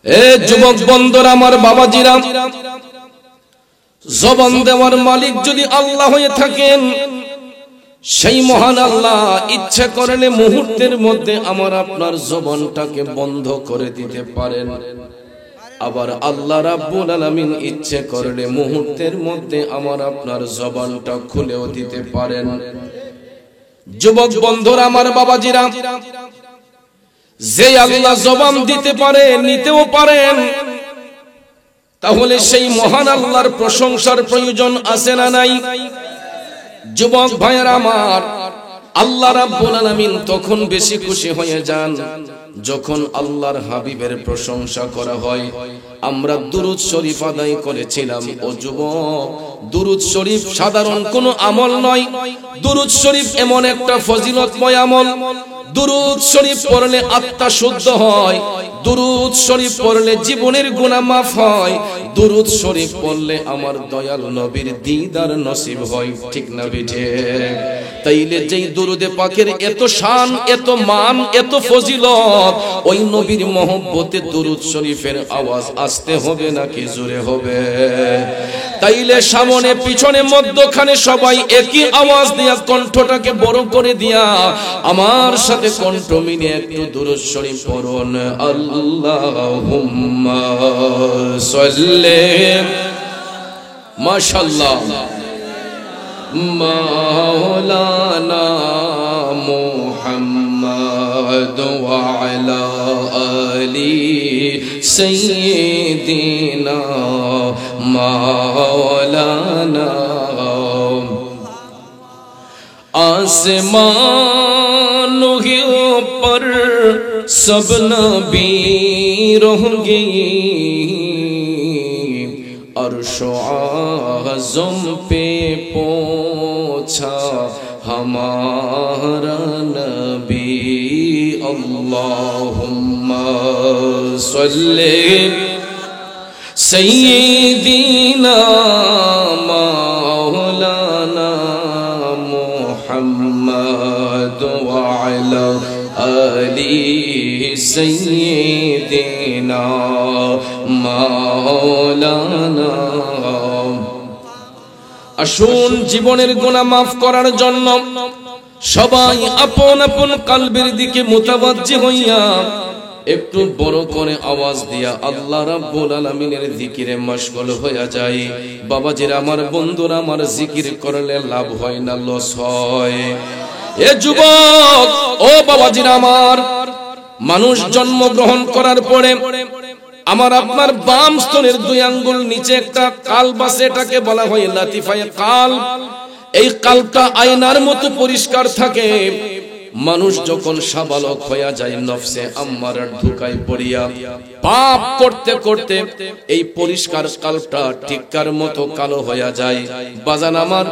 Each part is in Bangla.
এ যুবক বন্ধুরা, আমার বাবাজিরা, জবান দেওয়ার মালিক যদি আল্লাহ হয়ে থাকেন, সেই মহান আল্লাহ ইচ্ছা করলে মুহূর্তের মধ্যে আমার আপনার জবানটাকে বন্ধ করে দিতে পারেন। আবার আল্লাহ রাব্বুল আলামিন ইচ্ছে করলে মুহূর্তের মধ্যে আমার আপনার জবানটা খুলেও দিতে পারেন। যুবক বন্ধুরা, আমার বাবাজিরা, যে আল্লাহ জবান দিতে পারে, নিতেও পারেন, তাহলে সেই মহান আল্লাহর প্রশংসার প্রয়োজন আছে না নাই? যুবক ভাইয়েরা আমার, আল্লাহ রাব্বুল আলামিন তখন বেশি খুশি হয়ে যান যখন আল্লাহর হাবিবের প্রশংসা করা হয়। আমরা দুরূদ শরীফ আদায় করেছিলাম। ও যুবক, দুরূদ শরীফ সাধারণ কোনো আমল নয়। দুরূদ শরীফ এমন একটা ফজিলতময় আমল। দুরূদ শরীফ পড়লে আত্মা শুদ্ধ হয়। দুরূদ শরীফ পড়লে জীবনের গুনাহ মাফ হয়। দুরূদ শরীফ পড়লে আমার দয়াল নবীর দিদার নসিব হয়। ঠিক না বিঠে? তাইলে যেই দুরূদে পাকের এত শান, এত মান, এত ফজিলত, ওই নবীর মহব্বতে দুরূদ শরীফের আওয়াজ আসতে হবে নাকি জোরে হবে? তাইলে সামনে পিছনে মধ্যখানে সবাই একই আওয়াজ দিয়া, কণ্ঠটাকে বড় করে দিয়া আমার সাথে কণ্ঠ মিলিয়ে একটু দুরূদ শরীফ পড়ুন। আল্লাহুম্মা সাল্লি, মাশাআল্লাহ, মাওলানা মুহাম্মদ ওয়া আলা আলি সাইয়্যিদিনা মাওলানা। आसमानों के ऊपर सब नबी रहेंगे, अर्शो आज़म पे पहुंचा हमारा नबी। अल्लाहुम्मा सल्ली सय्यिदिना मौलाना मुहम्मद व अला आलि सय्यिदिना मौलाना। আসুন জীবনের গুনাহ মাফ করার জন্য সবাই আপন আপন কলবের দিকে মুতাওয়াজ্জি হইয়া একটু বড় করে আওয়াজ দিয়া আল্লাহ রাব্বুল আলামিনের জিকিরে মশগুল হয়ে যায়। বাবাজিরা, আমার বন্ধুরা, আমার জিকির করলে লাভ হয় না লস হয়? এ যুবক, ও বাবাজিরা আমার, মানুষ জন্মগ্রহণ করার পরে আমার আপনার বাম স্তনের দুই আঙ্গুল নিচে একটা কাল্ব আছে, এটাকে বলা হয় লাতিফায়ে কাল্ব। এই কাল্বটা আয়নার মতো পরিষ্কার থাকে। মানুষ যখন সাবালক হয়ে যায়, নফসে আম্মারার ধোঁকায় পড়িয়া পাপ করতে করতে এই পরিষ্কার কাল্বটা টিক্কার মতো কালো হয়ে যায়। বাজান আমার,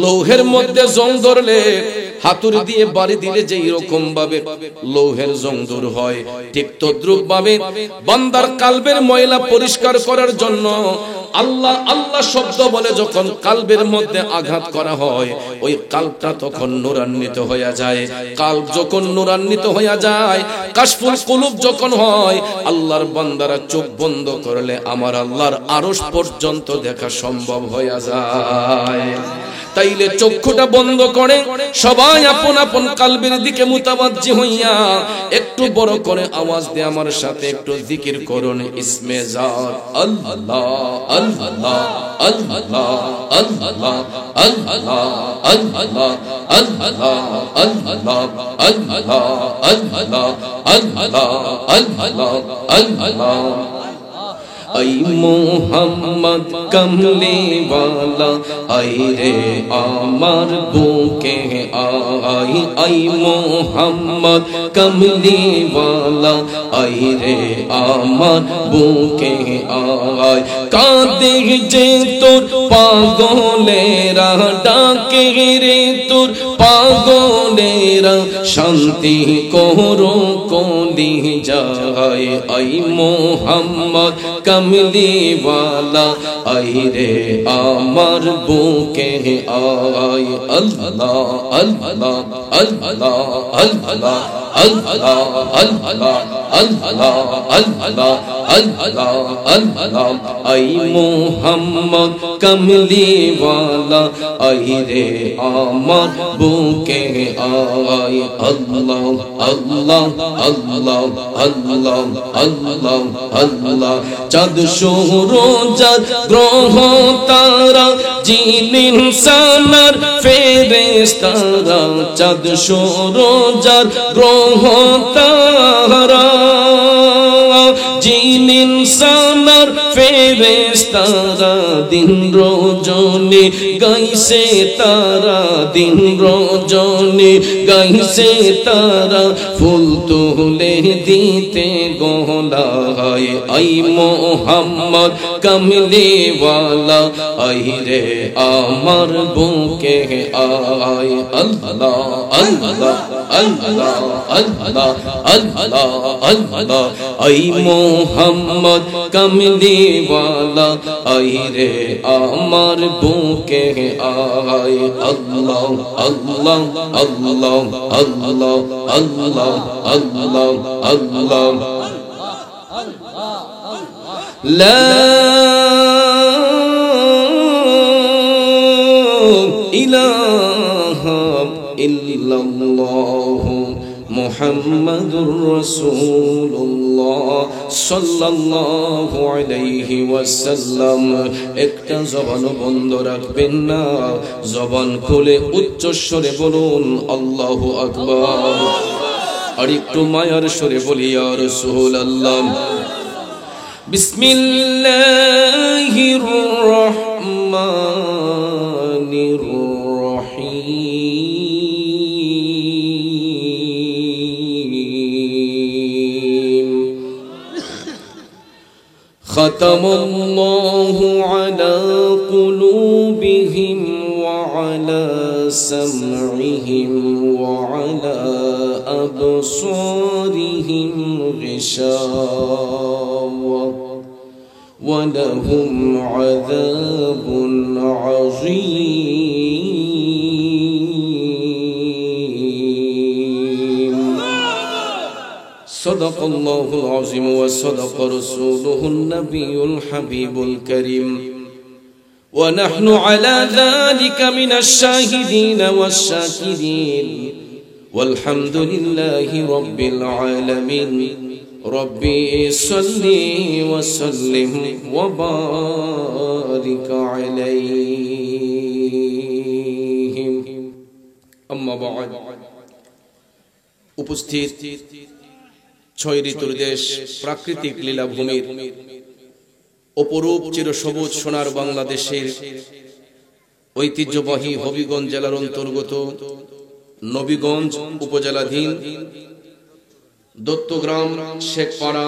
লৌহের মধ্যে জং ধরলে হাতুড়ি দিয়ে বাড়ি দিলে যেই রকম ভাবে লৌহের জং দূর হয়, ঠিক তদ্রুপ ভাবে বান্দার কালবের ময়লা পরিষ্কার করার জন্য আল্লাহ আল্লাহ শব্দ বলে যখন কালবের মধ্যে আঘাত করা হয়, ওই কালবটা তখন নূরান্বিত হয়ে যায়। কালব যখন নূরান্বিত হয়ে যায়, কাশফুল কুলুব যখন হয়, আল্লাহর বান্দারা চোখ বন্ধ করলে আমার আল্লাহর আরশ পর্যন্ত দেখা সম্ভব হয়ে যায়। তাইলে চক্ষুটা বন্ধ করে সবাই আপন আপন কালবের দিকে মুতাওয়াজ্জি হইয়া একটু বড় করে আওয়াজ দিয়ে আমার সাথে একটু জিকির করুন। ইসমে জাত আল্লাহ Allah Allah Allah Allah Allah Allah Allah Allah Allah Allah Allah আল্লাহ। आई मोहम्मद कमले वाला आई रे आमार बुके आई, आई मोहम्मद कमले वाला आई रे आमार बुके आई। कादे जे तोर पागलेरा डाके रे तोर पागलेरा शांति कोरो कोली जाए। आई मोहम्मद कमली वाला आई रे आमार बुके आई। Allah Allah Allah Allah Allah Allah Allah Allah Allah Allah আই মোহাম্মদ কামলি ওয়ালা আই রে আমার বুকে আয় আল্লাহ আল্লাহ আল্লাহ আল্লাহ আল্লাহ আল্লাহ চাঁদ সূরজ গ্রহ তারা জিন ইনসানের ফেরেশতারা চাঁদ সূরজ গ্রহ তারা জিন ইনসানের ফেরেশতারা দিন রজনী গাইছে তারা দিন রজনী গাইছে তারা ফুল তুলে দিতে গোলায় আই মোহাম্মদ কামলি ওয়ালা আই রে আমার বুকে আয় আল্লাহ Allah Allah Allah Allah Allah আই মোহাম্মদ কামলি ওয়ালা আই রে আমার বুকে আয় আল্লাহ Allah Allah Allah Allah Allah আল্লাহ লা ইলাহা ইল্লাল্লাহ মুহাম্মাদুর রাসূলুল্লাহ সাল্লাল্লাহু আলাইহি ওয়াসাল্লাম একটা জবান বন্ধ রাখবেন না জবান খুলে উচ্চ স্বরে বলুন আল্লাহু আকবার আর একটু মায়ার স্বরে বলি ইয়া রাসূলুল্লাহ বিসমিল্লাহির রহমানির রহিম খাতামাল্লাহু আলা কুলুবিহিম ওয়া আলা সামঈহিম ওয়া আলা আবসারিহিম গিশাওয়া ওয়া লাহুম আযাবুন আযীম সাদাকাল্লাহুল আযীম ওয়া সাদাকা রাসূলুহুন নাবিয়ুল হাবিবুল কারীম ونحن على ذلك من الشاهدين والشاكرين والحمد لله رب العالمين ربي صل وسلم وبارك عليهم أما بعد উপস্থিত ছয় ঋতুর দেশ প্রাকৃতিক লীলাভূমির অপরূপ চিরসবুজ সোনার বাংলাদেশের ঐতিহ্যবাহী হবিগঞ্জ জেলার অন্তর্গত নবীগঞ্জ উপজেলাধীন দত্তগ্রাম শেখপাড়া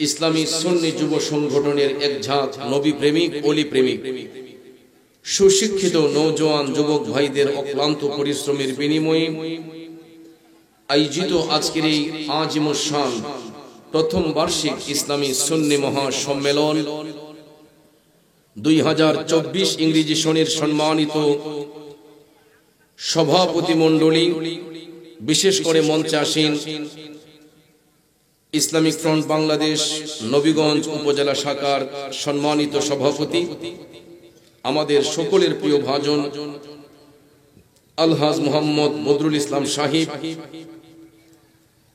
ইসলামী সুন্নি যুব সংগঠনের এক ঝাঁক নবী প্রেমিক অলি প্রেমিক সুশিক্ষিত নওজোয়ান যুবক ভাইদের অক্লান্ত পরিশ্রমের বিনিময়ে আয়োজিত আজকের এই আজিমুস শান প্রথম বার্ষিক ইসলামী সুন্নি মহাসম্মেলন 2024 ইংরেজি সনের সম্মানিত সভাপতি মণ্ডলী বিশেষ করে মঞ্চে আসীন ইসলামিক ফ্রন্ট বাংলাদেশ নবীগঞ্জ উপজেলা শাখার সম্মানিত সভাপতি আমাদের সকলের প্রিয় ভাজন আলহাজ মোহাম্মদ বদরুল ইসলাম সাহিব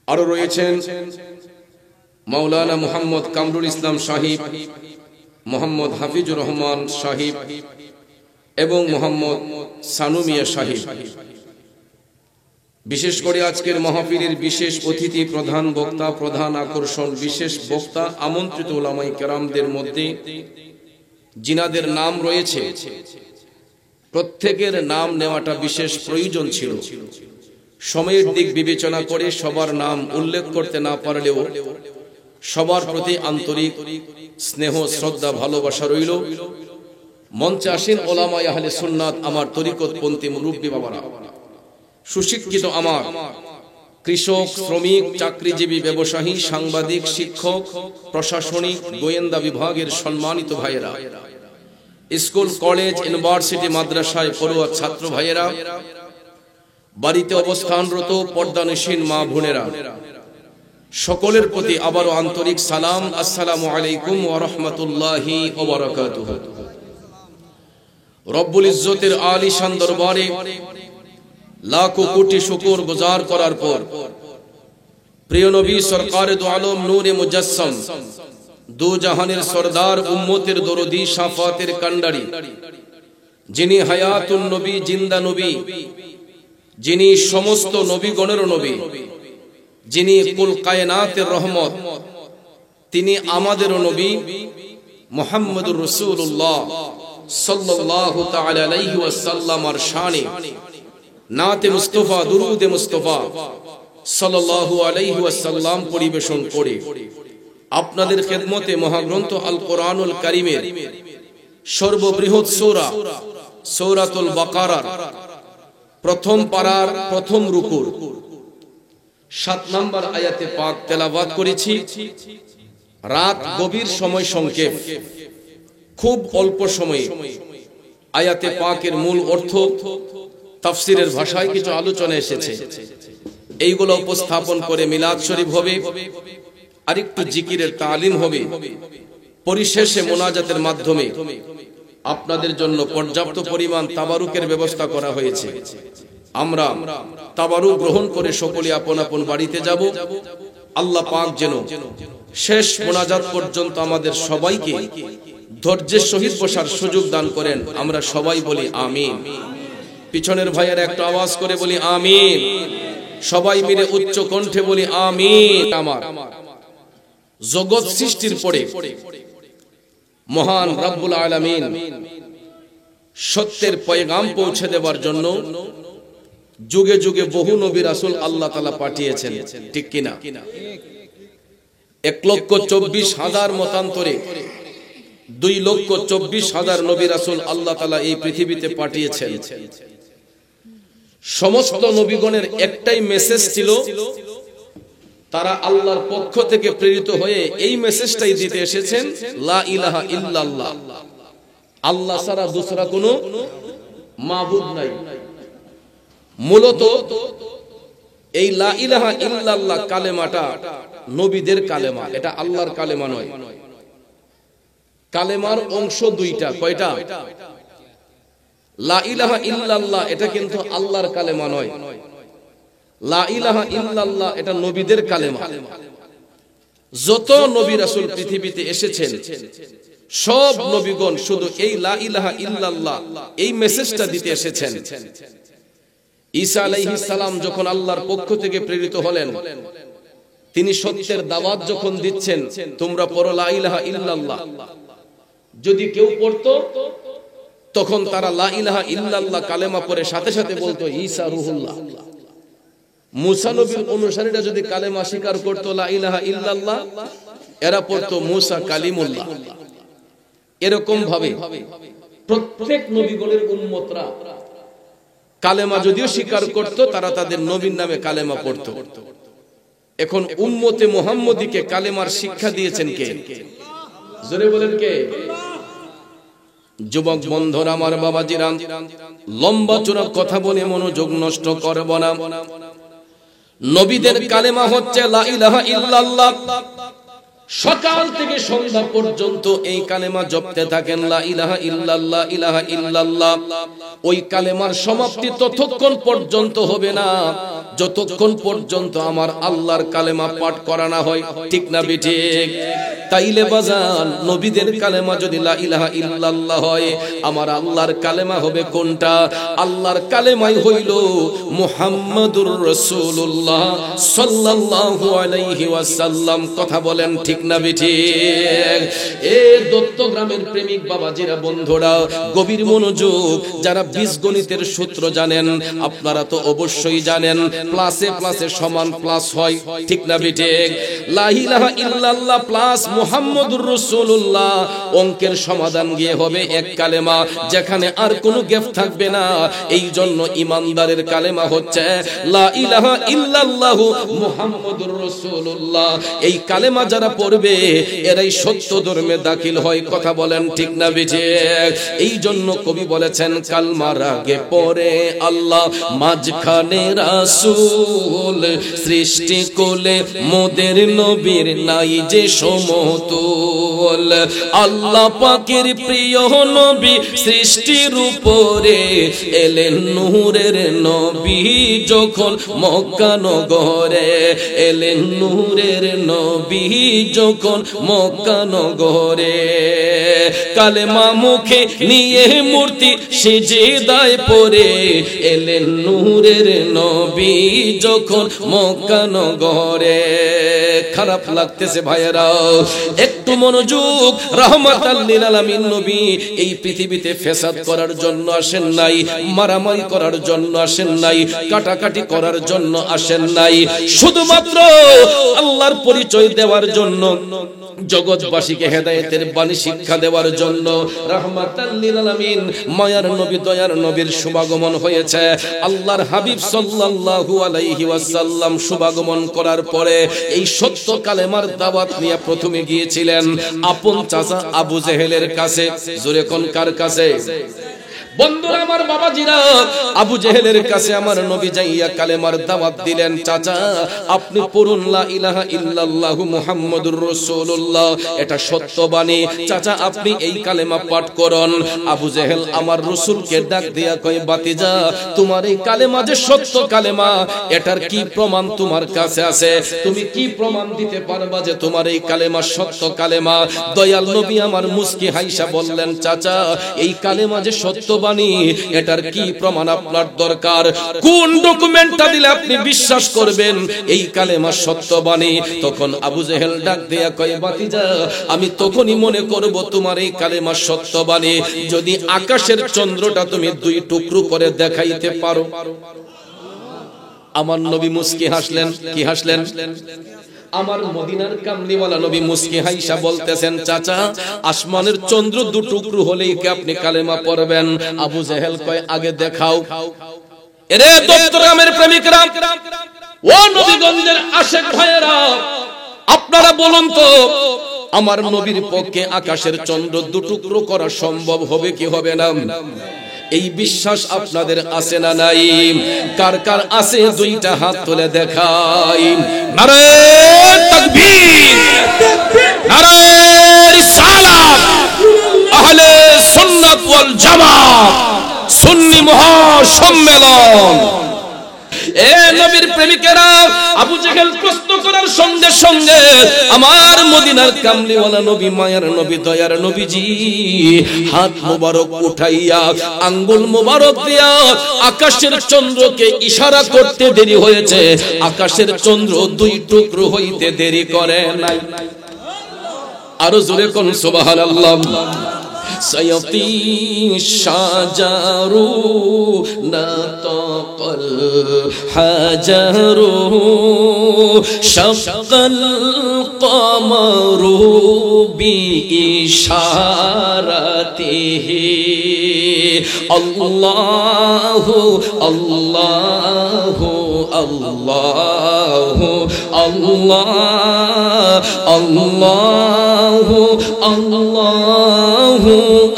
আরো রয়েছেন মাওলানা মোহাম্মদ কামরুল ইসলাম সাহিব মোহাম্মদ হাফিজুর রহমান সাহিব এবং মোহাম্মদ সানুমিয়া সাহিব বিশেষ করে আজকের মাহফিলের বিশেষ অতিথি প্রধান বক্তা প্রধান আকর্ষণ বিশেষ বক্তা আমন্ত্রিত উলামায়ে কেরামদের মধ্যে জিনাদের নাম রয়েছে প্রত্যেকের নাম নেওয়াটা বিশেষ প্রয়োজন ছিল সময়ের দিক বিবেচনা করে সবার নাম উল্লেখ করতে না পারলেও সবার প্রতি আন্তরিক স্নেহ শ্রদ্ধা ভালোবাসা রইল মঞ্চে আসেন উলামায়ে আহলে সুন্নাত আমার তরিকতপন্থী মুরব্বী বাবারা সুশিক্ষিত আমার কৃষক শ্রমিক চাকরিজীবী ব্যবসায়ী সাংবাদিক শিক্ষক প্রশাসনিক গোয়েন্দা বিভাগের সম্মানিত ভাইয়েরা স্কুল কলেজ ইউনিভার্সিটি মাদ্রাসায় পড়ুয়া ছাত্র ভাইয়েরা বাড়িতে অবস্থানরত পর্দানশীল মা বোনেরা, সকলের প্রতি আবারও আন্তরিক সালাম, আসসালামু আলাইকুম ওয়া রাহমাতুল্লাহি ওয়া বারাকাতুহু। রব্বুল ইজ্জতের আলিশান দরবারে লাখো কোটি শুকর গুজার করার পর প্রিয় নবী সরকারে দু আলম নূরে মুজাসসাম, দু জাহানের সরদার, উম্মতের দরদি, শাফাতের কান্ডারি, যিনি হায়াতুন নবী, জিন্দা নবী, যিনি সমস্ত নবীগণের নবী, যিনি কুল কায়নাতের রহমত, তিনি আমাদেরও নবী মুহাম্মদুর রাসূলুল্লাহ সাল্লাল্লাহু তাআলা আলাইহি ওয়াসাল্লামের শানে নাতে মুস্তাফা, দুরুদে মুস্তাফা সাল্লাল্লাহু আলাইহি ওয়াসাল্লাম পরিবেশন করে আপনাদের খেদমতে মহাগ্রন্থ আল কোরআনুল কারীমের সর্ববৃহৎ সূরা সূরাতুল বাকারার প্রথম পারার প্রথম রুকুর 7 নম্বর আয়াতে পাক তেলাওয়াত করেছি। রাত গভীর, সময় সংক্ষেপ, খুব অল্প সময়ে আয়াতে পাকের মূল অর্থ তাফসীরের ভাষায় কিছু আলোচনা এসেছে, এইগুলো উপস্থাপন করে মিলাদ শরীফ হবে, আরেকটু জিকিরের তালিম হবে, পরিশেষে মোনাজাতের মাধ্যমে আপনাদের জন্য পর্যাপ্ত পরিমাণ তাবারুকের ব্যবস্থা করা হয়েছে। আমরা তাবারুক গ্রহণ করে সকলে আপন আপন বাড়িতে যাব। আল্লাহ পাক যেন শেষ মোনাজাত পর্যন্ত আমাদের সবাইকে ধৈর্যের সহিত বসার সুযোগ দান করেন। আমরা সবাই বলি আমিন। পিছনের ভাইয়ের একটা আওয়াজ করে বলি আমিন। সবাই মিলে উচ্চ কণ্ঠে বলি আমিন। আমার জগৎ সৃষ্টির পরে মহান রব্বুল আলামিন সত্যের পয়গাম পৌঁছে দেওয়ার জন্য যুগে যুগে বহু নবী রাসূল আল্লাহ তাআলা পাঠিয়েছেন, ঠিক কিনা? 1,24,000 মতান্তরে 2,24,000 নবী রাসূল আল্লাহ তাআলা এই পৃথিবীতে পাঠিয়েছেন। সমস্ত নবীগণের একটাই মেসেজ ছিল, তারা আল্লাহর পক্ষ থেকে প্রেরিত হয়ে এই মেসেজটাই দিতে এসেছেন, লা ইলাহা ইল্লাল্লাহ, আল্লাহ ছাড়া দুসরা কোনো মাবুদ নাই। মূলত এই লা ইলাহা ইল্লাল্লাহ কালেমাটা নবীদের কালেমা, এটা আল্লাহর কালেমা নয়। কালেমার অংশ দুইটা, কয়টা? লা ইলাহা ইল্লাল্লাহ এটা কিন্তু আল্লাহর কালেমা নয়, লা ইলাহা ইল্লাল্লাহ এটা নবীদের কালেমা। যত নবী রাসূল পৃথিবীতে এসেছেন সব নবীগণ শুধু এই লা ইলাহা ইল্লাল্লাহ এই মেসেজটা দিতে এসেছেন। ঈসা আলাইহিস সালাম যখন আল্লাহর পক্ষ থেকে প্রেরিত হলেন, তিনি সত্যের দাওয়াত যখন দিচ্ছেন, তোমরা পড়ো লা ইলাহা ইল্লাল্লাহ, যদি কেউ পড়তো তখন তারা লা ইলাহা ইল্লাল্লাহ কালেমা পড়ে সাথে সাথে বলতো ঈসা রূহুল্লাহ। মুসা নবীর অনুসারীরা যদি কালেমা স্বীকার করতো লা ইলাহা ইল্লাল্লাহ, এরা পড়তো মুসা কালিমুল্লাহ। এরকম ভাবে প্রত্যেক নবীগণের উম্মতরা কালেমা যদিও স্বীকার করত, তারা তাদের নবীর নামে কালেমা পড়তো। এখন উম্মতে মুহাম্মদীকে কালেমার শিক্ষা দিয়েছেন কে? জোরে বলেন কে? যুবক বন্ধুরা, আমার বাবাজিরা, লম্বা চূড়া কথা বলে মনোযোগ নষ্ট করব না। নবীদের কালেমা হচ্ছে লা ইলাহা ইল্লাল্লাহ। সকাল থেকে সন্ধ্যা পর্যন্ত এই কালেমা জপতে থাকেন, লা ইলাহা ইল্লাল্লাহ, ইলাহা ইল্লাল্লাহ। ওই কালেমার সমাপ্তি ততক্ষণ পর্যন্ত হবে না যতক্ষণ পর্যন্ত আমার আল্লাহর কালেমা পাঠ করা না হয়, ঠিক না বেঠিক? তাইলে বাজান, নবীদের কালেমা যদি লা ইলাহা ইল্লাল্লাহ হয়, আমার আল্লাহর কালেমা হবে কোনটা? আল্লাহর কালেমাই হইল মুহাম্মাদুর রাসূলুল্লাহ সাল্লাল্লাহু আলাইহি ওয়াসাল্লাম। কথা বলেন ঠিক না বেঠিক? এ দত্তগ্রামের প্রেমিক বাবাজিরা, বন্ধুরা, গভীর মনোযোগ। যারা বীজগণিতের সূত্র জানেন, আপনারা তো অবশ্যই জানেন প্লাসে প্লাসে সমান প্লাস হয়, ঠিক না বেঠিক? লা ইলাহা ইল্লাল্লাহ প্লাস মুহাম্মদুর রাসূলুল্লাহ, অঙ্কের সমাধান গিয়ে হবে এক কালেমা, যেখানে আর কোনো গ্যাপ থাকবে না। এই জন্য ইমানদারের কালেমা হচ্ছে লা ইলাহা ইল্লাল্লাহু মুহাম্মদুর রাসূলুল্লাহ। এই কালেমা যারা পড়বে এরাই সত্য ধর্মে দাখিল হয়। কথা বলেন ঠিক না বেজে? এই জন্য কবি বলেছেন কালমার আগে পরে আল্লাহ, মাঝখানে রাসূল, সৃষ্টি কোলে মোদের নবীর নাই যে সমতুল। আল্লাহ পাকের প্রিয় নবী সৃষ্টির উপরে এলেন নূরের নবী যখন মক্কা নগরে, এলেন নূরের নবী যখন মক্কা নগরে। কালেমা মুখে নিয়ে মূর্তি সিজদায় পড়ে এলেন নূরের নবী যখন মক্কা নগরে। খারাপ লাগতেছে ভাইয়েরা, একটু মনোযোগ। রাহমাতাল লিল আলামিন নবী এই পৃথিবীতে ফেসাদ করার জন্য আসেন নাই, মারামারি করার জন্য আসেন নাই, কাটাকাটি করার জন্য আসেন নাই, শুধুমাত্র আল্লাহর পরিচয় দেওয়ার জন্য, জগৎবাসীকে হেদায়েতের বাণী শিক্ষা দেওয়ার জন্য রাহমাতাল লিল আলামিন মায়ার নবী, দয়ার নবীর শুভাগমন হয়েছে। আল্লাহর হাবিব সাল্লাল্লাহু আলাইহি ওয়াসাল্লাম শুভাগমন করার পরে এই সত্য কালেমার দাওয়াত নিয়ে প্রথমে গিয়েছিলেন আপন চাচা আবু জেহেলের কাছে। জোরে কোন কার কাছে? বন্ধুরা আমার, বাবাজিরা, আবু জেহেলের কাছে আমার নবী যাইয়া কালেমার দাওয়াত দিলেন। চাচা আপনি পড়ুন লা ইলাহা ইল্লাল্লাহু মুহাম্মাদুর রাসূলুল্লাহ, এটা সত্য বাণী। চাচা আপনি এই কালেমা পাঠ করুন। আবু জেহেল আমার রাসূলকে ডাক দিয়া কয়, বাতিজা তোমার এই কালেমা যে সত্য কালেমা, এটার কি প্রমাণ তোমার কাছে আছে? তুমি কি প্রমাণ দিতে পারবা যে তোমার এই কালেমা সত্য কালেমা? দয়াল নবী আমার মুস্কি হাইসা বললেন, চাচা এই কালেমা যে সত্য বাণী, এটার কি প্রমাণ আপনার দরকার? কোন ডকুমেন্টটা দিলে আপনি বিশ্বাস করবেন এই কালেমা সত্য বাণী? তখন আবু জেহেল ডাক দেয়া কয়, বাতিজা আমি তখনই মনে করব তোমার এই কালেমা সত্য বাণী যদি আকাশের চন্দ্রটা তুমি দুই টুকরো করে দেখাইতে পারো। আমার নবী মুস্কি হাসলেন। কি হাসলেন? আমার মদিনার কামলিওয়ালা নবী মুস্কি হাইসা বলতেছেন, চাচা আসমানের চন্দ্র দু টুকরো হলেই কি আপনি কালেমা পড়বেন? আবু জেহেল কয়, আগে দেখাও। এরে দত্তগ্রামের প্রেমিকরা, ও নবীগঞ্জের আশেক ভাইয়েরা, আপনারা বলুন তো আমার নবীর পক্ষে আকাশের চন্দ্র দু টুকরো করা সম্ভব হবে কি হবে না? এই বিশ্বাস আপনাদের আছে না নাই? কার কার আছে দুইটা হাত তুলে দেখাই। নারে তাকবীর, নারে রিসালাত, আহলে সুন্নাত ওয়াল জামাত, সুন্নি মহাসম্মেলন। এ নবীর প্রেমিকেরা, আবু জেহেল প্রশ্ন করার সঙ্গে সঙ্গে আমার মদিনার কামলিওয়ালা নবী, মায়ার নবী, দয়ার নবীজি হাত মোবারক উঠাইয়া আঙ্গুল মোবারক দিয়া আকাশের চন্দ্রকে ইশারা করতে দেরি হয়েছে, আকাশের চন্দ্র দুই টুকরো হইতে দেরি করে নাই। আরো জোরে কোন সুবহানাল্লাহ। سيطي الشجر نطق الحجر شق القمر بإشارته الله الله الله الله الله الله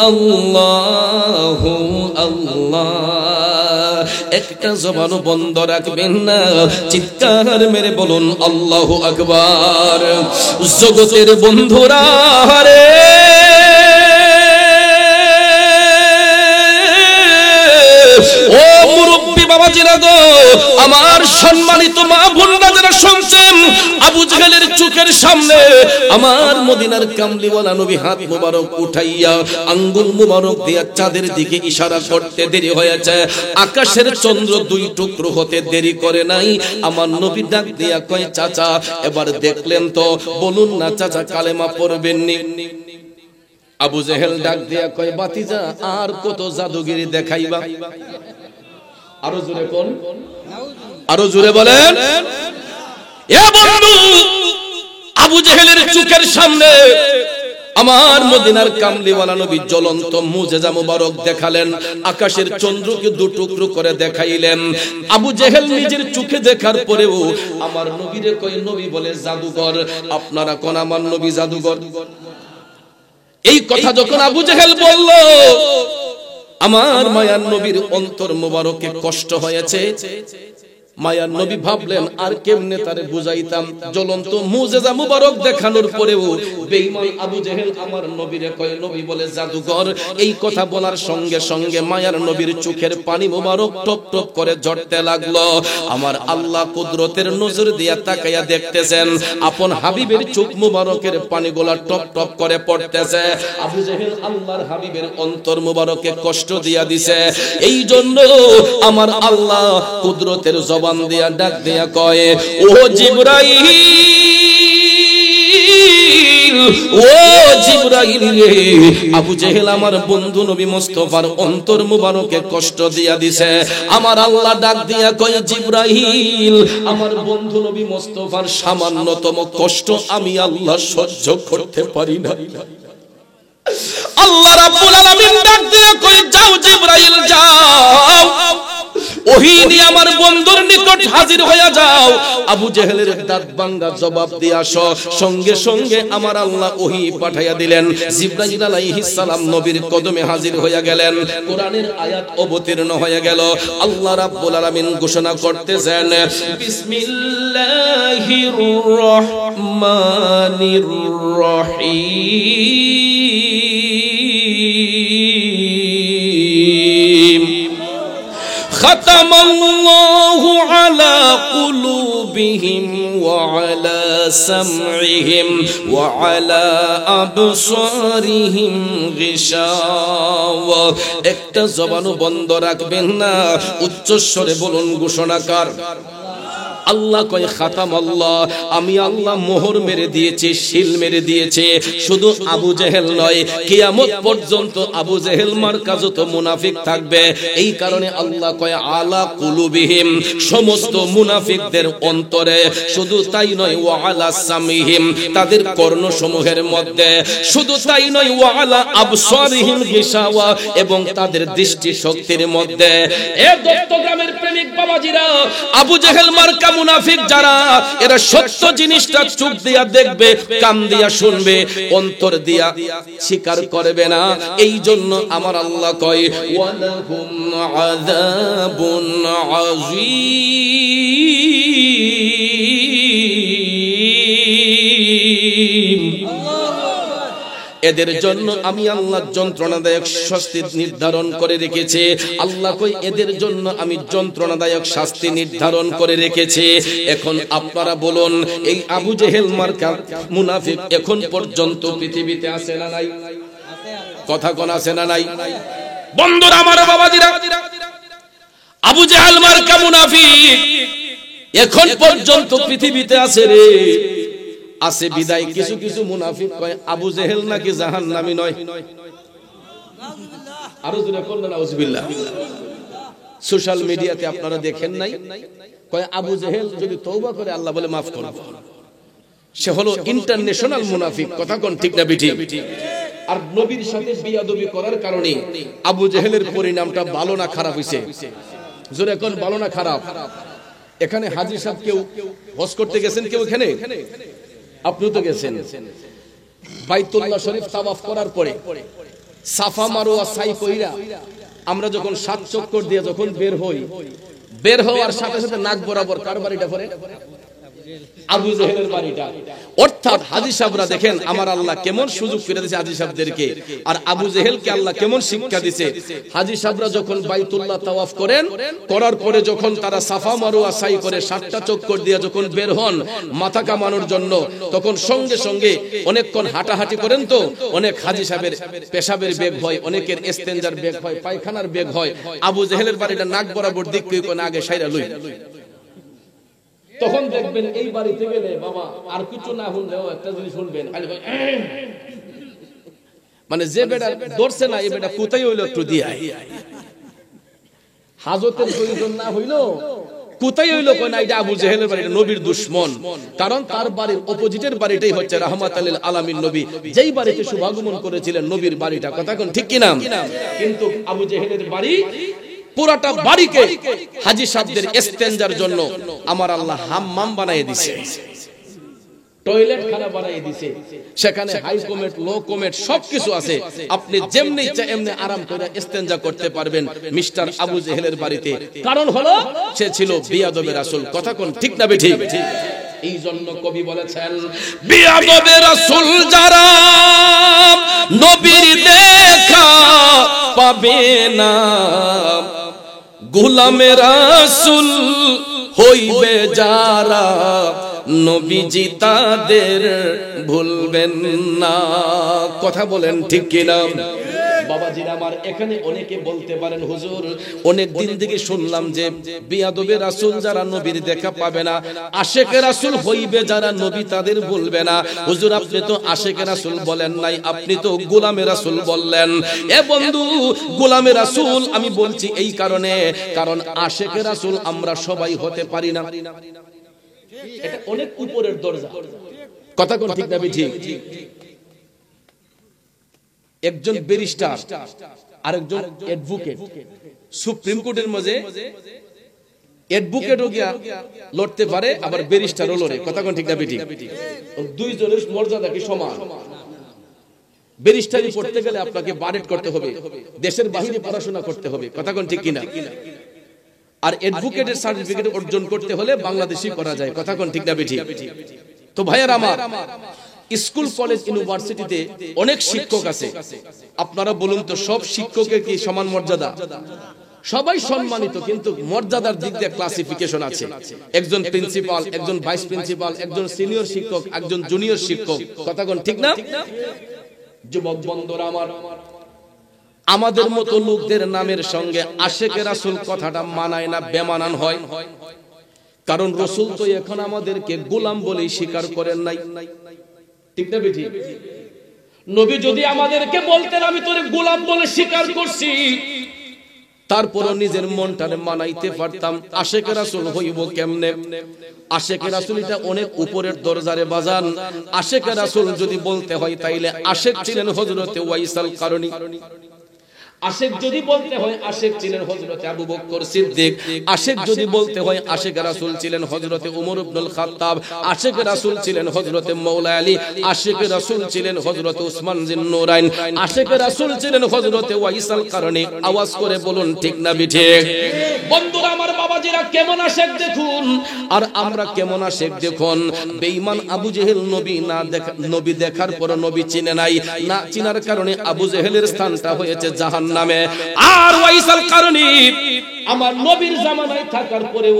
আল্লাহু আল্লাহ। একটা জবান বন্ধ রাখবেন না, চিৎকার মেরে বলুন আল্লাহু আকবার। জগতের বন্ধুরা রে, ও মুরব্বি বাবাজিরা গো, আমার সম্মানিত মা বোনরা যারা শুনছেন, আবু জেহেলের চোখের সামনে আমার মদিনার কামলিওয়ালা নবী হাত মোবারক উঠাইয়া আঙ্গুল মোবারক দিয়ে চাঁদের দিকে ইশারা করতে দেরি হয়েছে, আকাশের চন্দ্র দুই টুকরো হতে দেরি করে নাই। আমার নবী ডাক দিয়া কয়, চাচা এবার দেখলেন তো, বলুন না চাচা কালেমা পড়বেন নি? আবু জেহেল ডাক দিয়া কয়, বাতিজা আর কত জাদুগিরি দেখাইবা? আরো জোরে কোন, আরো জোরে বলেন। এ বন্ধু, আবু জেহেলের চোখের সামনে আমার মদিনার কামলিওয়ালা নবী জ্বলন্ত মুজিজা মুবারক দেখালেন, আকাশের চন্দ্রকে দুটুকরো করে দেখাইলেন। আবু জেহেল নিজের চোখে দেখার পরেও আমার নবীরে কয়, নবী বলে জাদুকর, আপনারা কোন আমার নবী জাদুকর? এই কথা যখন আবু জেহেল বলল, আমার মায়ার নবীর অন্তর মুবারকে কষ্ট হয়েছে। মায়ার নবী ভাবলেন আর কেমনে তারে বুঝাইতাম, জ্বলন্ত মুজিজা মুবারক দেখানোর পরেও বেঈমান আবু জেহেল আমার নবীরে কয়, নবী বলে জাদুকর। এই কথা বলার সঙ্গে সঙ্গে মায়ার নবীর চোখের পানি মুবারক টপ টপ করে ঝরতে লাগলো। আমার আল্লাহ কুদরতের নজর দিয়া তাকায়া দেখতেছেন, আপন হাবিবের চোখ মুবারকের পানিগুলা টপ টপ করে পড়তেছে। আবু জেহেল আল্লাহর হাবিবের অন্তর মুবারকে কষ্ট দিয়া দিছে। এই জন্য আমার আল্লাহ কুদরতের জবান দিয়া ডাক দিয়া কয়, ও জিবরাইল, ও জিবরাইল রে, আবু জেহেল আমার বন্ধু নবী মুস্তাফার অন্তর মুবারকে কষ্ট দিয়া দিছে। আমার আল্লাহ ডাক দিয়া কয়, জিবরাইল, আমার বন্ধু নবী মুস্তাফার সামান্যতম কষ্ট আমি আল্লাহ সহ্য করতে পারি না। আল্লাহ রাব্বুল আলামিন ডাক দিয়া কয়, যাও জিবরাইল যাও, ওহী নিয়ে আমার বন্ধুর নিকট হাজির হয়ে যাও। আবু জেহেলের দাঁত ভাঙা জবাব দিয়ে আসো। সঙ্গে সঙ্গে আমার আল্লাহ ওহী পাঠাইয়া দিলেন। জিবরাইল আলাইহিস সালাম নবীর কদমে হাজির হয়ে গেলেন। কোরআনের আয়াত অবতীর্ণ হয়ে গেল। আল্লাহ রাব্বুল আলামিন ঘোষণা করতেছেন, বিসমিল্লাহির রহমানির রহিম। খাতামাল্লাহু আলা কুলুবিহিম ওয়া আলা সামইহিম ওয়া আলা আবসারিহিম গিশাওয়া। একটা জবানও বন্ধ রাখবেন না, উচ্চস্বরে বলুন ঘোষণাকার। আল্লাহ কয়, খাতাম আল্লাহ, আমি আল্লাহ মোহর মেরে দিয়েছি, শিল মেরে দিয়েছে। শুধু আবু জেহেল নয়, কিয়ামত পর্যন্ত আবু জেহেল মার্কা যত মুনাফিক থাকবে, এই কারণে আল্লাহ কয় আলা কুলুবিহিম, সমস্ত মুনাফিকদের অন্তরে। শুধু তাই নয়, ওয়া আলা সামিহিম, তাদের কর্ণসমূহের মধ্যে। শুধু তাই নয়, ওয়া আলা আবসারিহিম গিশাওয়া, এবং তাদের দৃষ্টি শক্তির মধ্যে। এ দত্তগ্রামের প্রেমিক বাবাজিরা, আবু জেহেল মার্কা মুনাফিক যারা, এরা সত্য জিনিসটা চোখ দিয়া দেখবে, কান দিয়া শুনবে, অন্তর দিয়া স্বীকার করবে না। এই জন্য আমার আল্লাহ কয়, ওয়ালাহুম আযাবুন আযীম। এদের জন্য আমি আল্লাহ যন্ত্রণাদায়ক শাস্তি নির্ধারণ করে রেখেছি। আল্লাহ কই, এদের জন্য আমি যন্ত্রণাদায়ক শাস্তি নির্ধারণ করে রেখেছি। এখন আপনারা বলুন, এই আবু জেহেল মার্কা মুনাফিক এখন পর্যন্ত পৃথিবীতে আছে না নাই? কথা কোন আছে না নাই? বন্ধুরা আমার, বাবাজিরা, আবু জেহেল মার্কা মুনাফিক এখন পর্যন্ত পৃথিবীতে আছে রে। আছে বিদায় কিছু কিছু মুনাফিক কয় আবু জেহেল নাকি জাহান্নামী নয়। আরো জোরে বলুন নাউজুবিল্লাহ। সোশ্যাল মিডিয়াতে আপনারা দেখেন নাই, কয় আবু জেহেল যদি তওবা করে আল্লাহ বলে মাফ করব। সে হলো ইন্টারন্যাশনাল মুনাফিক। কথা কোন ঠিক না বেঠিক? আর নবীর সাথে বিয়াদবি করার কারণে আবু জেহেলের পরিণামটা ভালো না খারাপ হইছে? জোরে কোন, ভালো না খারাপ? এখানে হাজী সাহেব কেউ হজ করতে গেছেন? কেউ এখানে? আপনিও তো গেছেন। বাইতুল্লাহ শরীফ তাওয়াফ করার পরে সাফা মারওয়া সাই কইরা আমরা যখন 7 চক্কর দিয়ে যখন বের হওয়ার সাথে সাথে নাক বরাবর কার বাড়িটা পড়ে? আবু জেহেলের বাড়িটা। অর্থাৎ হাজী সাহেবরা দেখেন আমার আল্লাহ কেমন সুযোগ করে দিয়েছে হাজী সাহেবদেরকে, আর আবু জেহেলকে আল্লাহ কেমন শিক্ষা দিয়েছে। হাজী সাহেবরা যখন বাইতুল্লাহ তাওয়াফ করেন, করার পরে যখন তারা সাফা মারওয়া সাই করে 7টা চক্কর দিয়ে যখন বের হন মাথা কামানোর জন্য, তখন সঙ্গে সঙ্গে অনেকক্ষণ হাঁটাহাঁটি করেন। তো অনেক হাজী সাহেবের পেশাবের বেগ হয়, অনেকের ইস্তেঞ্জার বেগ হয়, পায়খানার বেগ হয়। আবু জেহেলের বাড়িটা নাক বরাবর দিক থেকে কোন আগে সাইরা লই। তখন দেখবেন এই বাড়িতে গেলে বাবা আর কিছু না শুনলেও একটা জিনিস শুনবেন, মানে যে বেটা ধরছে না এই বেটা কোথায় হইলো একটু দিয়ে হাজতের প্রয়োজন না হইলো কোথায় হইলো কোন এটা আবু জেহেলের বাড়ি, নবীর দুশমন। কারণ তার বাড়ির অপোজিটের বাড়িটাই হচ্ছে রাহমাতাল লিল আলামিন নবী, যেই বাড়িতে শুভাগমন করেছিলেন নবীর বাড়িটা, কথা কোন ঠিক কি না? কিন্তু আবু জেহেলের বাড়ি, পুরাটা বাড়িকে হাজী সাহেবদের ইস্তেনজার জন্য আমার আল্লাহ হাম্মাম বানিয়ে দিয়েছে, টয়লেট খানা বানিয়ে দিয়েছে। সেখানে হাই কমেট, লো কমেট সবকিছু আছে। আপনি যেমনি ইচ্ছা এমনি আরাম করে ইস্তেনজা করতে পারবেন মিস্টার আবু জেহেলের বাড়িতে। কারণ হলো সে ছিল বিয়াদবে রাসূল, কথা কোন ঠিক না বেঠিক? এই জন্য কবি বলেছেন, বিয়াদবে রাসূল যারা নবীর দেখা পাবে না, গোলামে রাসূল হইবে যারা, নবীজি তাদের ভুলবেন না। কথা বলেন ঠিক কিনা? বাবাজিরা আমার, এখানে অনেকে বলতে পারেন হুজুর অনেক দিন থেকে শুনলাম যে বিয়াদবে রাসূল যারা নবীর দেখা পাবে না, আশিকে রাসূল হইবে যারা, নবী তাদের ভুলবে না। হুজুর আপনি তো আশিকে রাসূল বলেন নাই, আপনি তো গোলামে রাসূল বললেন। এ বন্ধু, গোলামে রাসূল আমি বলছি এই কারণে, কারণ আশিকে রাসূল আমরা সবাই হতে পারি না। এটা অনেক উপরের দরজা, কথা কোন ঠিক না ঠিক? একজন ব্যারিস্টার আরেকজন অ্যাডভোকেট, সুপ্রিম কোর্টের মধ্যে অ্যাডভোকেটও গিয়া লড়তে পারে, আবার ব্যারিস্টারও লড়ে, কথা কোন ঠিক না ঠিক? দুইজনের মর্যাদা কি সমান? ব্যারিস্টারি পড়তে গেলে আপনাকে বারেট করতে হবে, দেশের বাইরে পড়াশোনা করতে হবে, কথা কোন ঠিক কিনা? আর অ্যাডভোকেটের সার্টিফিকেট অর্জন করতে হলে বাংলাদেশি করা যায়, কথা কোন ঠিক না ঠিক? তো ভাইয়ার আমার, স্কুল কলেজ ইউনিভার্সিটিতে অনেক শিক্ষক আছে, আপনারা বলুন তো সব শিক্ষকের কি সমান মর্যাদা? সবাই সম্মানিত, কিন্তু মর্যাদার দিক দিয়ে ক্লাসিফিকেশন আছে। একজন প্রিন্সিপাল, একজন ভাইস প্রিন্সিপাল, একজন সিনিয়র শিক্ষক, একজন জুনিয়র শিক্ষক, কথা কোন ঠিক না? যুবক বন্ধুরা আমার, আমাদের মতো লোকদের নামের সঙ্গে আশিকে রাসূল কথাটা মানায় না, বেমানান হয়। কারণ রাসূল তো এখন আমাদেরকে গোলাম বলেই স্বীকার করেন নাই, ঠিক না বেঠি? নবী যদি আমাদেরকে বলতেন আমি তোরে গোলাম বলে স্বীকার করছি, তারপরও নিজের মনটারে মানাইতে পারতাম, আশিকে রাসূল হইব কেমনে? আশিকে রাসূল এটা অনেক উপরের দরজারে বাজান। আশিকে রাসূল যদি বলতে হয় তাইলে আশিক ছিলেন হযরতে ওয়াইসাল কারণী। আশিক যদি বলতে হয় আশিক ছিলেন হযরতে আবু বকর সিদ্দিক। আশিক যদি বলতে হয় আশিকে রাসূল ছিলেন হযরতে ওমর ইবনুল খাত্তাব। আশিকে রাসূল ছিলেন হযরতে মাওলা আলী। আশিকে রাসূল ছিলেন হযরতে উসমান জিন্নুরাইন। আশিকে রাসূল ছিলেন হযরতে ওয়াইসাল কারণী। আওয়াজ করে বলুন ঠিক না ঠিক? বন্ধুরা আমার, বাবাজিরা কেমন আশিক দেখুন, আর আমরা কেমন আশিক দেখুন। বেঈমান আবু জেহেল নবী দেখার পর নবী চিনে নাই, না চিনার কারণে আবু জেহেলের স্থানটা হয়েছে জাহান্নামে। আর ওয়াইসাল কারণী আমার নবীর জামানায় থাকার পরেও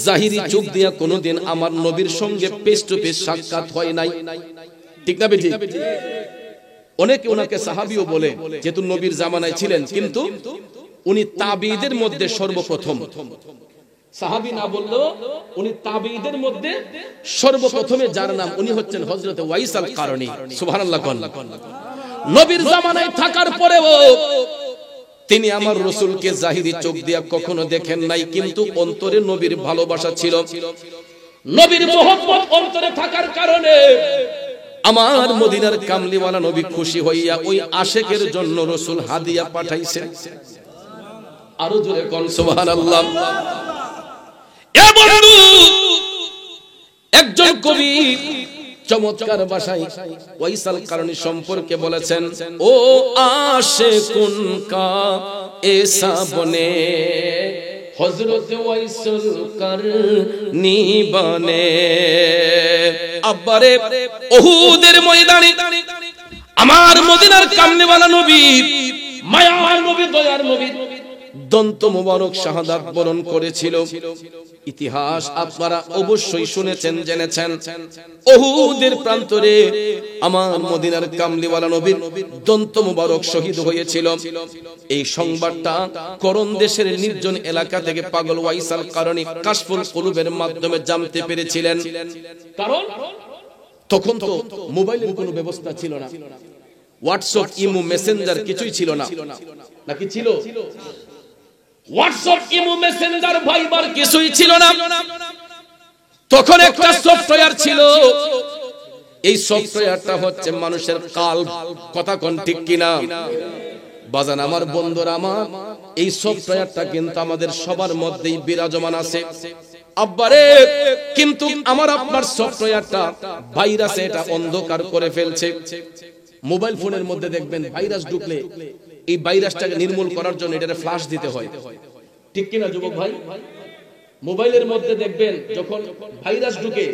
জাহিরি চোখ দিয়া কোনোদিন আমার নবীর সঙ্গে ফেস টু ফেস সাক্ষাৎ হয় নাই, ঠিক না বেঠিক? অনেকে ওনাকে সাহাবীও বলে, যেহেতু নবীর জামানায় ছিলেন, কিন্তু উনি তাবিঈদের মধ্যে সর্বপ্রথম, সাহাবী না বললেও উনি তাবিঈদের মধ্যে সর্বপ্রথমে যার নাম, উনি হচ্ছেন হযরতে ওয়াইসাল কারণী। সুবহানাল্লাহ। নবীর জামানায় থাকার পরেও তিনি আমার রাসূলকে জাহিরি চোখ দিয়া কখনো দেখেন নাই, কিন্তু অন্তরে নবীর ভালোবাসা ছিল। নবীর মহব্বত অন্তরে থাকার কারণে আমার মদিনার কামলিওয়ালা নবী খুশি হইয়া ওই আশিকের জন্য রাসূল হাদিয়া পাঠাইছেন। আরো জোরে কোন সুবহানাল্লাহ। এ বন্ধু, একজন কবি চমৎকার ভাষায় ওয়াইসাল কারণী সম্পর্কে বলেছেন, ও আশিকুন কা এসা বনে হযরত ওয়াইসাল কারণী বনে। আব্বারে উহুদের ময়দানে আমার মদিনার কামলিওয়ালা নবী, মায়ার নবী, দয়ার নবী দন্ত মোবারক শাহাদাত বরণ করেছিল। ইতিহাস আপনারা অবশ্যই শুনেছেন, জেনেছেন। উহুদের প্রান্তরে আমার মদিনার কামলিওয়ালা নবীর দন্ত মোবারক শহীদ হয়েছিল। এই সংবাদটা করণ দেশের নির্জন এলাকা থেকে পাগল ওয়াইসাল কারণী কাশফুল কুলুবের মাধ্যমে জানতে পেরেছিলেন। কারণ তখন তো মোবাইলের কোনো ব্যবস্থা ছিল না, হোয়াটসঅ্যাপ, ইমো, মেসেঞ্জার কিছুই ছিল না, নাকি ছিল? হোয়াটসঅ্যাপ, ইমো, মেসেঞ্জার, ভাইবার কিছুই ছিল না। তখন একটা সফটওয়্যার ছিল, এই সফটওয়্যারটা হচ্ছে মানুষের কাল্ব। কথা কোন ঠিক কিনা বাজান আমার বন্ধুরা আমার? এই সফটওয়্যারটা কিন্তু আমাদের সবার মধ্যেই বিরাজমান আছে আব্বারে, কিন্তু আমার আপনার সফটওয়্যারটা ভাইরাসে এটা অন্ধকার করে ফেলছে। মোবাইল ফোনের মধ্যে দেখবেন ভাইরাস ঢুকলে এই ভাইরাসটাকে নির্মূল করার জন্য এটারে ফ্লাশ দিতে হয়, ঠিক কিনা যুবক ভাই? মোবাইলের মধ্যে দেখবেন যখন ভাইরাস ঢুকে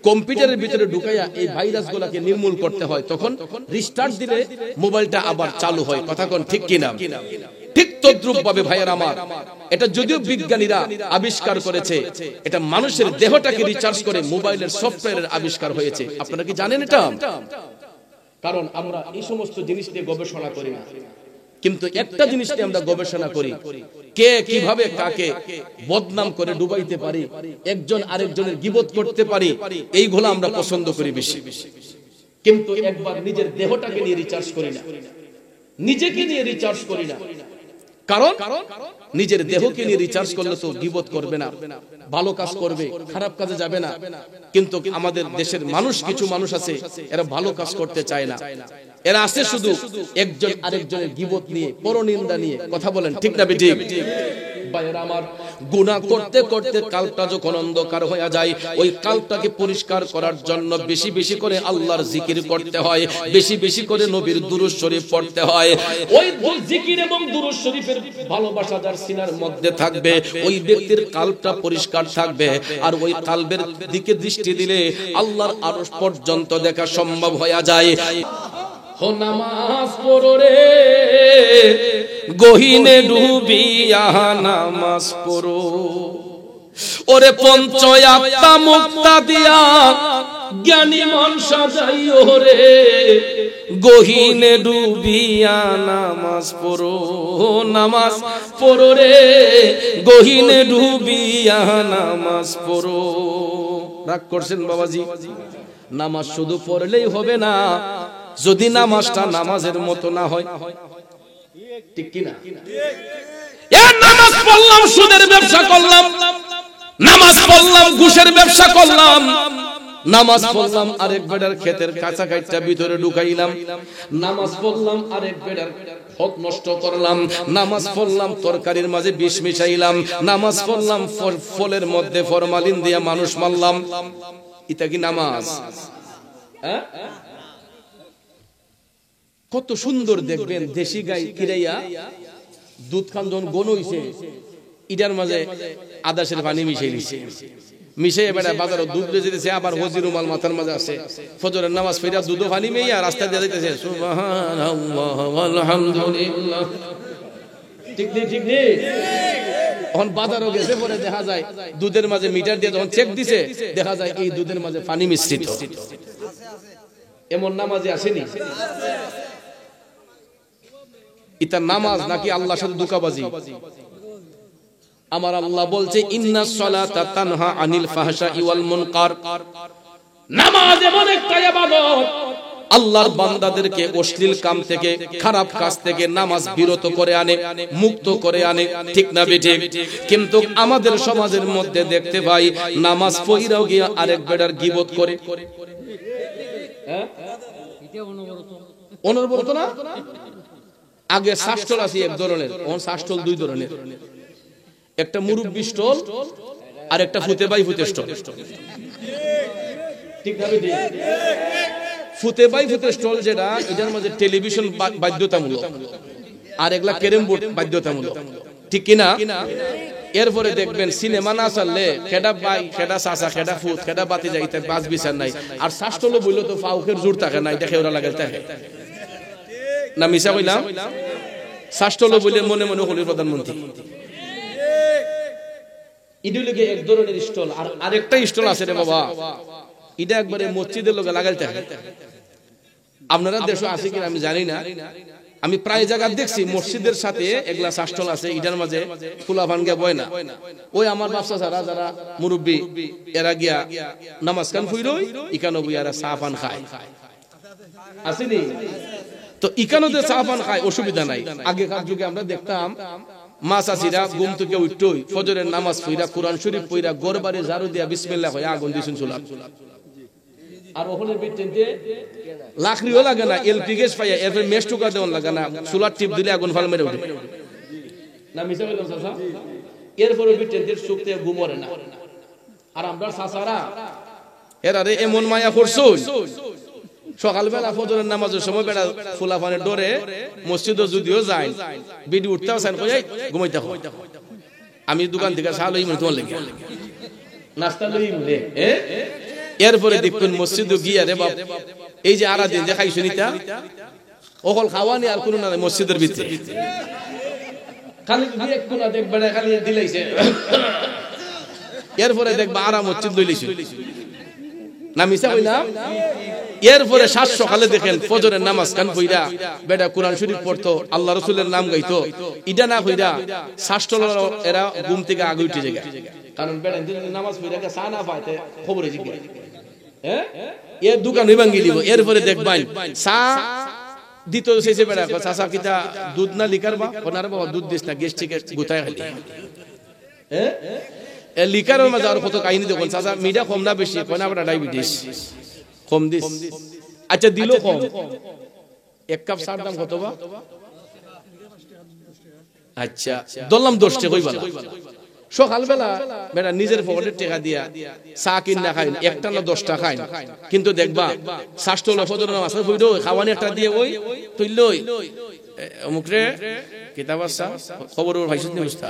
কম্পিউটারের ভিতরে ঢুকাইয়া এই ভাইরাসগুলোকে নির্মূল করতে হয়, তখন রিস্টার্ট দিলে মোবাইলটা আবার চালু হয়। কথা কোন ঠিক কিনা? ঠিক তদ্রুপ ভাবে ভাইয়ের আমার, এটা যদিও বিজ্ঞানীরা আবিষ্কার করেছে, এটা মানুষের দেহটাকে রিচার্জ করে মোবাইলের সফটওয়্যারের আবিষ্কার হয়েছে। আপনারা কি জানেন এটা? কারণ আমরা এই সমস্ত জিনিস নিয়ে গবেষণা করি না, কিন্তু একটা জিনিস নিয়ে আমরা গবেষণা করি, কে কিভাবে কাকে বদনাম করে ডুবাইতে পারি, একজন আরেকজনের গীবত করতে পারি, এইগুলো আমরা পছন্দ করি বেশি। কিন্তু একবার নিজের দেহটাকে নিয়ে রিচার্জ করি না, নিজেকে নিয়ে রিচার্জ করি না। কারণ নিজের দেহকে নিয়ে রিচার্জ করলে তো গীবত করবে না, ভালো কাজ করবে, খারাপ কাজে যাবে না। কিন্তু আমাদের দেশের মানুষ, কিছু মানুষ আছে এরা ভালো কাজ করতে চায় না, এরা আছে শুধু একজন আরেকজনের গীবত নিয়ে, পরনিন্দা নিয়ে। কথা বলেন ঠিক না বেঠিক? ভাইয়েরা আমার, গুনাহ করতে করতে কালটা যখন অন্ধকার হয়ে যায়, ওই কালটাকে পরিষ্কার করার জন্য বেশি বেশি করে আল্লাহর জিকির করতে হয়, বেশি বেশি করে নবীর দুরূদ শরীফ পড়তে হয়। ওই জিকির এবং দুরূদ শরীফের ভালোবাসা যার সিনার মধ্যে থাকবে, ওই ব্যক্তির কালটা পরিষ্কার থাকবে। আর ওই কালবের দিকে দৃষ্টি দিলে আল্লাহর আরশ পর্যন্ত দেখা সম্ভব হয়ে যায়। হো নামাজ পড়ো রে গহীনে ডুবিয়া, নামাজ পড়ো ওরে পঞ্চ আত্মা মুক্তা দিয়া, জ্ঞানী মন সাজাইও রে গহীনে ডুবিয়া, নামাজ পড়ো, নামাজ পড়ো রে গহীনে ডুবিয়া, নামাজ পড়ো। রাগ করছেন বাবাজি? নামাজ শুধু পড়লেই হবে না, যদি নামাজটা নামাজের মতো না হয়, ঠিক কিনা? নামাজ পড়লাম সুদের ব্যবসা করলাম, নামাজ পড়লাম ঘুষের ব্যবসা করলাম, নামাজ পড়লাম আরেক বেড়ার ক্ষেতের কাঁচা কাইটা ভিতরে ঢুকাইলাম, নামাজ পড়লাম আরেক বেড়ার হক নষ্ট করলাম, নামাজ পড়লাম তরকারির মাঝে বিষ মিশাইলাম, নামাজ পড়লাম ফলের মধ্যে ফরমালিন দিয়া মানুষ মারলাম। এটা কি নামাজ? কত সুন্দর দেখবেন দেশি গাই কিরাইয়া দুধ খান যখন গন হইছে, ইটার মাঝে আদাসের পানি মিশাই দিছে, মিশাই বেড়া বাজারে দুধ বেচে দিছে, আবার হজির মাল মাথার মাঝে আছে, ফজরের নামাজ ফিরা দুধ পানি মেয়ে রাস্তা দিয়ে যাইতেছে সুবহানাল্লাহ আলহামদুলিল্লাহ। ঠিক নেই? ঠিক নেই? এখন বাজারও গেছে, পরে দেখা যায় দুধের মাঝে মিটার দিয়ে যখন চেক দিছে, দেখা যায় এই দুধের মাঝে পানি মিশ্রিত। এমন নামাজে আসেনি? এটা নামাজ নাকি আল্লাহর সাথে ধোঁকাবাজি? আমার আল্লাহ বলছে ইন্নাস সালাতা তানহা আনিল ফাহশাই ওয়াল মুনকার। নামাজ এমন একটা ইবাদত, আল্লাহর বান্দাদেরকে অশ্লীল কাম থেকে, খারাপ কাজ থেকে নামাজ বিরত করে আনে, মুক্ত করে আনে, ঠিক না বেঠিক? কিন্তু আমাদের সমাজের মধ্যে দেখতে পাই নামাজ পড়াও গিয়া আরেক বেড়ার গীবত করে। অনবরত না? আগে শাস্টল আছে এক ধরনের, এখন শাস্টল দুই ধরনের, একটা মুরব্বি স্টল আর একটা ফুতে বাই ফুতে স্টল। ঠিক না বেঠিক? ফুতে বাই ফুতে স্টল যেটা, এটার মধ্যে টেলিভিশন বাধ্যতামূলক, আর এগুলা ক্যারেম বোর্ড বাধ্যতামূলক, ঠিক কিনা? এরপরে দেখবেন সিনেমা না চাললে খেডা বাই, খেডা চাচা, খেডা ফুট, খেডা বাতি যাইতে বাস বিচার নাই। আর শাস্টল বইল তো ফাউকের জোর থাকে না, এটা খেওরা লাগে থাকে না? মিশা বললাম? শাস্টল বইলে মনে মনে হলির প্রধানমন্ত্রী। ইডুলিকে এক ধরনের স্টল, আর আরেকটা স্টল আছে রে বাবা, এটা একবারে মসজিদের লোকে লাগাইতে হয়। আপনারা দেশে আছে কিনা আমি জানি না, আমি প্রায় জায়গা দেখছি মসজিদের সাথে এগুলা শাস্টল আছে, এটার মাঝে ফুলা ভাঙ্গা বয় না। ওই আমার বাচ্চা যারা যারা মুরব্বী, এরা গিয়া নামাজ কান ফুইরই ইকানো বুয়ারা চা পান খায়, আসেনি? তো ইকানোতে চা পান খায়, অসুবিধা নাই। আগেকার যুগে আমরা দেখতাম মা চাচিরা ঘুম থেকে উঠতই ফজরের নামাজ পড়া কোরআন শরীফ পড়া গরবারে ঝাড়ু দিয়া বিসমিল্লাহ কইয়া আগুন দিছেন চুলা আর ওখানে বিটেনতে লাকড়িও লাগে না এলপি গ্যাস পাইয়া এরপর মেশ টুকা দেওয়ান লাগে না চুলার টিপ দিলে আগুন ফাল মেরে ওঠে না মিছা বললাম চাচা এরপরে বিটেনতে শুকতে ঘুমরে না আর আমরা চাচারা এরারে এমন মায়া করছুন সকালবেলা ফজরের নামাজের সময় বেড়া ফুলা পানের ডরে মসজিদে যদিও যায় বিডি উঠতেও চান কই ঘুমাইতে হয় আমি দোকান থেকে চা লই মানে তোমার লেগে নাস্তা লই মনে এরপরে দেখবেন মসজিদে গিয়া রে বাপ এই যে আরা দিন যে খাইছো নিতা ওকল খাওয়া নি আর কোনো না মসজিদের ভিতরে খালি এক কোনা দেখবে না খালি দিলাইছে এরপরে দেখবা আরা মসজিদ লইলিছে না মিছা কইলাম এরপরে সাত সকালে দেখেন ফজরের নামাজ কান কইরা বেটা কোরআন শরীফ পড়তো আল্লাহ রাসূলের নাম গাইতো ইডা না কইরা শাস্ত্র এরা ঘুম থেকে আগে উঠে যায় কারণ বেটা নামাজ পড়া কে সানা পাইতে খবরে জিগে হ্যাঁ এর দোকান হই ভাঙি দিব এরপরে দেখবাই সা দিত সেসে বেটা চাচা কিটা দুধ না লিকার বা কোনার বাবা দুধ দিস না গ্যাস্ট্রিকে গুতায় খালি হ্যাঁ এ লিকারের মাঝে আর কত কাহিনী দেখুন চাচা মিঠা কম না বেশি কোনা বড় ডায়াবেটিস কম দিস আচ্ছা দিল কম এক কাপ চার দাম কত বা আচ্ছা দললাম 10 টাকা কইবা সকালবেলা বেটা নিজের পকেটের টাকা দিয়া চা কিন না খাই একটা না 10 টাকা খাই কিন্তু দেখবা শাস্ত্র ফজর নামাজ পড়ো খাওয়ানি একটা দিয়ে ওই তুইলই মুখরে কিতাব আছে খবর ভাইছিস নি উস্তা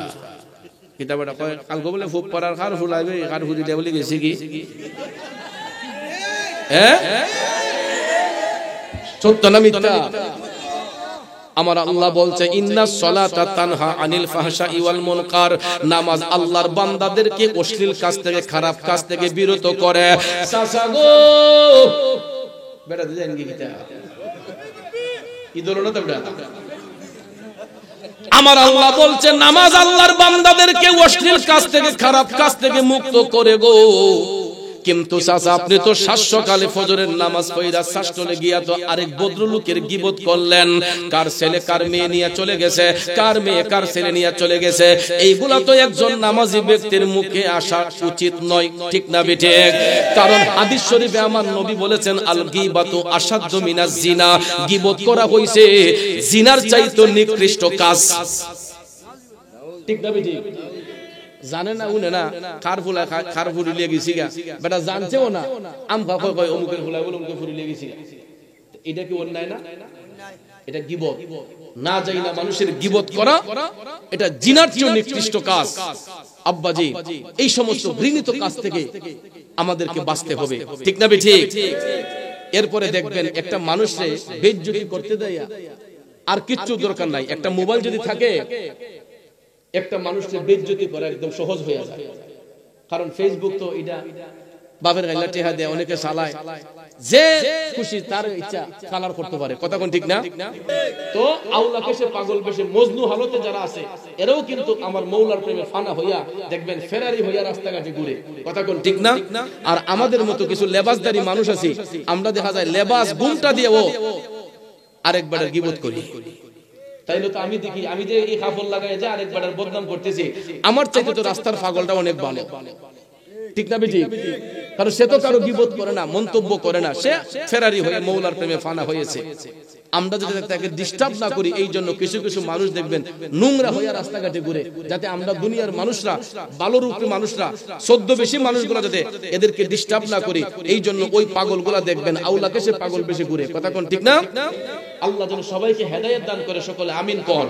কিতাবটা কয় কালকে বলে ফুপ পড়ার কার ফুলাইবে কার ফুলি দেব বলে গেছে কি হ্যাঁ সত্য না মিথ্যা আমার আল্লাহ বলছে ইন্নাস সালাতা তানহা আনিল ফাহশাই ওয়াল মুনকার নামাজ আল্লাহর বান্দাদেরকে অশ্লীল কাজ থেকে খারাপ কাজ থেকে বিরত করে চাচা গো বেটা দেন কি কিতা ইদরো না তোমরা আমার আল্লাহ বলছে নামাজ আল্লাহর বান্দাদেরকে অশ্লীল কাজ থেকে খারাপ কাজ থেকে মুক্ত করে গো কিন্তু চাচা আপনি তো সকালে ফজরের নামাজ পড়া শাস্ত্রে গিয়া তো আরেক ভদ্রলোকের গীবত করলেন কার ছেলে কার মেয়ে নিয়ে চলে গেছে কার মেয়ে কার ছেলে নিয়ে চলে গেছে এইগুলা তো একজন নামাজি ব্যক্তির মুখে আসা উচিত নয় ঠিক না বেঠিক কারণ হাদিস শরীফে আমার নবী বলেছেন আল গীবাতু আশাদ্দু মিনাজ জিনা গীবত করা হইছে জিনার চাইতে নিকৃষ্ট কাজ ঠিক না বেঠিক জানে না উনে না কার ফুলা কার ফুরি লিয়ে গেছি গা বেটা জানছেও না আম কয় কয় অমুকের ফুলা বলে অমুকের ফুরি লিয়ে গেছি এটা কি অন্যায় না এটা গীবত না যাই না মানুষের গীবত করা এটা জিনার চেয়ে নিকৃষ্ট কাজ আব্বাজি এই সমস্ত ঘৃণিত কাজ থেকে আমাদেরকে বাঁচতে হবে ঠিক না ঠিক এরপরে দেখবেন একটা মানুষে বেইজ্জতি করতে দেয় আর কিচ্ছু দরকার নাই একটা মোবাইল যদি থাকে একটা মানুষকে বেইজ্জতি করা একদম সহজ হয়ে যায় কারণ ফেসবুক তো এটা বাপের গাইলা টেহা দেয় অনেকে চালায় যে খুশি তার ইচ্ছা কালার করতে পারে কথা কোন ঠিক না তো আউলা কেসে পাগল বেশে মজনু হালতে যারা আছে এরাও কিন্তু আমার মৌলার প্রেমে ফানা হইয়া দেখবেন ফেরারি হইয়া রাস্তাঘাটে ঘুরে কথা কোন ঠিক না আর আমাদের মতো কিছু লেবাসদারি মানুষ আছে আমরা দেখা যায় লেবাস গুমটা দিয়ে ও আরেকবারের গীবত করি তাইলে তো আমি দেখি আমি যে এই কাপড় লাগাই যে আরেকবারের বদনাম করতেছি আমার চাইতে তো রাস্তার পাগলটা অনেক ভালো ঠিক না বেটি কারণ সে তো কারো গীবত করে না মন্তব্য করে না সে ফেরারি হয়ে মৌলার প্রেমে ফানা হয়েছে আমরা যদি তাকে ডিস্টার্ব না করি এই জন্য কিছু কিছু মানুষ দেখবেন নোংরা হয়ে রাস্তাঘাটে ঘুরে যাতে আমরা দুনিয়ার মানুষরা ভালো রূপী মানুষরা সদ্য বেশি মানুষগুলো যাতে এদেরকে ডিস্টার্ব না করি এই জন্য ওই পাগলগুলা দেখবেন আউলাকে সে পাগল বেশি ঘুরে কথা কোন ঠিক না আল্লাহ যেন সবাইকে হেদায়েত দান করে সকলে আমিন কোন